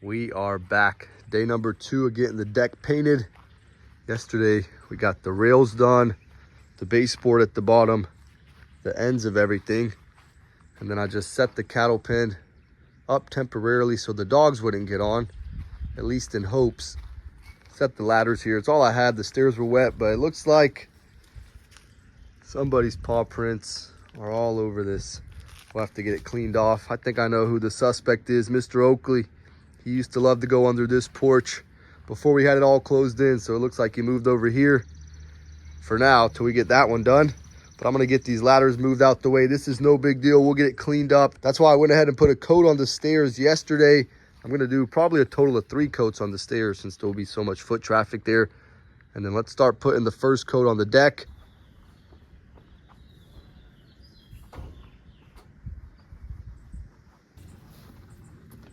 We are back. Day number 2 of getting the deck painted. Yesterday, we got the rails done, the baseboard at the bottom, the ends of everything. And then I just set the cattle pen up temporarily so the dogs wouldn't get on, at least in hopes. Set the ladders here. It's all I had. The stairs were wet, but it looks like somebody's paw prints are all over this. We'll have to get it cleaned off. I think I know who the suspect is, Mr. Oakley. He used to love to go under this porch before we had it all closed in, so it looks like he moved over here for now till we get that one done. But I'm gonna get these ladders moved out the way. This is no big deal. We'll get it cleaned up. That's why I went ahead and put a coat on the stairs yesterday. I'm gonna do probably a total of 3 coats on the stairs since there'll be so much foot traffic there. And then let's start putting the first coat on the deck.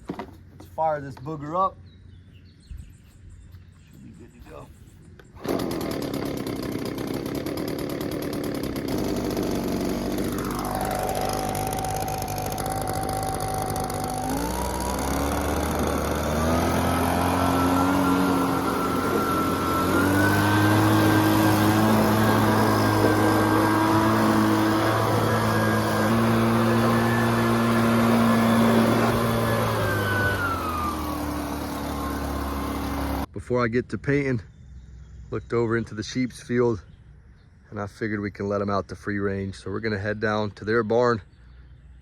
Let's fire this booger up. Should be good to go. Before I get to painting, looked over into the sheep's field and I figured we can let them out to free range. So we're gonna head down to their barn,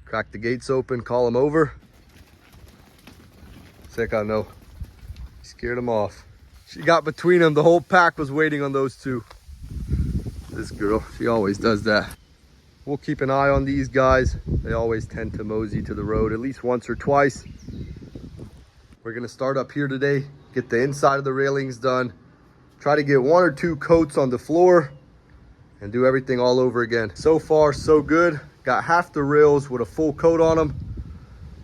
crack the gates open, call them over. Sick, I know. Scared them off. She got between them. The whole pack was waiting on those 2. This girl, she always does that. We'll keep an eye on these guys. They always tend to mosey to the road at least once or twice. We're gonna start up here today, get the inside of the railings done, try to get 1 or 2 coats on the floor and do everything all over again. So far, so good. Got half the rails with a full coat on them.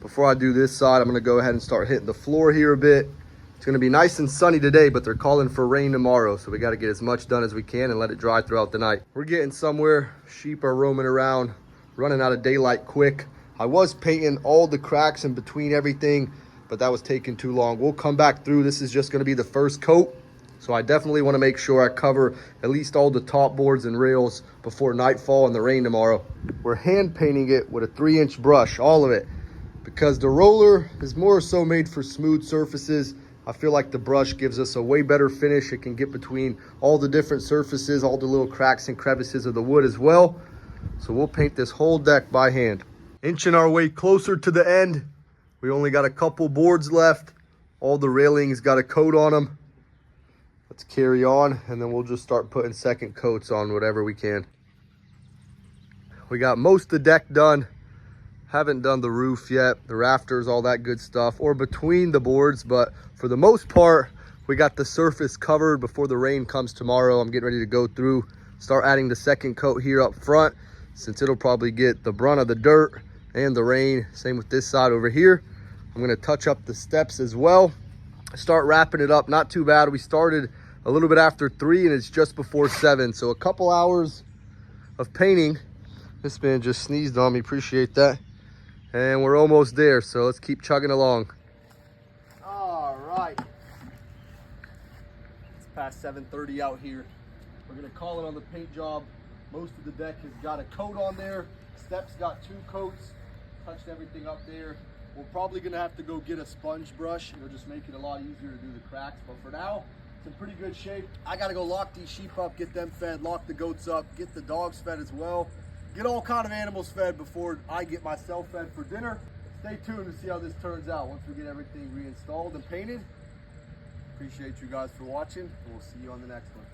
Before I do this side, I'm gonna go ahead and start hitting the floor here a bit. It's gonna be nice and sunny today, but they're calling for rain tomorrow. So we gotta get as much done as we can and let it dry throughout the night. We're getting somewhere. Sheep are roaming around, running out of daylight quick. I was painting all the cracks in between everything, but that was taking too long. We'll come back through. This is just gonna be the first coat. So I definitely wanna make sure I cover at least all the top boards and rails before nightfall and the rain tomorrow. We're hand painting it with a 3-inch brush, all of it, because the roller is more so made for smooth surfaces. I feel like the brush gives us a way better finish. It can get between all the different surfaces, all the little cracks and crevices of the wood as well. So we'll paint this whole deck by hand. Inching our way closer to the end. We only got a couple boards left. All the railings got a coat on them. Let's carry on, and then we'll just start putting second coats on whatever we can. We got most of the deck done. Haven't done the roof yet, the rafters, all that good stuff, or between the boards, but for the most part, we got the surface covered before the rain comes tomorrow. I'm getting ready to go through, start adding the second coat here up front, since it'll probably get the brunt of the dirt and the rain. Same with this side over here. I'm gonna touch up the steps as well. Start wrapping it up, not too bad. We started a little bit after 3 and it's just before 7. So a couple hours of painting. This man just sneezed on me, appreciate that. And we're almost there, so let's keep chugging along. All right. It's past 7:30 out here. We're gonna call it on the paint job. Most of the deck has got a coat on there. Steps got 2 coats. Touched everything up there. We're probably gonna have to go get a sponge brush. It'll just make it a lot easier to do the cracks. But for now, it's in pretty good shape. I gotta go lock these sheep up, get them fed, lock the goats up, get the dogs fed as well. Get all kind of animals fed before I get myself fed for dinner. Stay tuned to see how this turns out once we get everything reinstalled and painted. Appreciate you guys for watching, and we'll see you on the next one.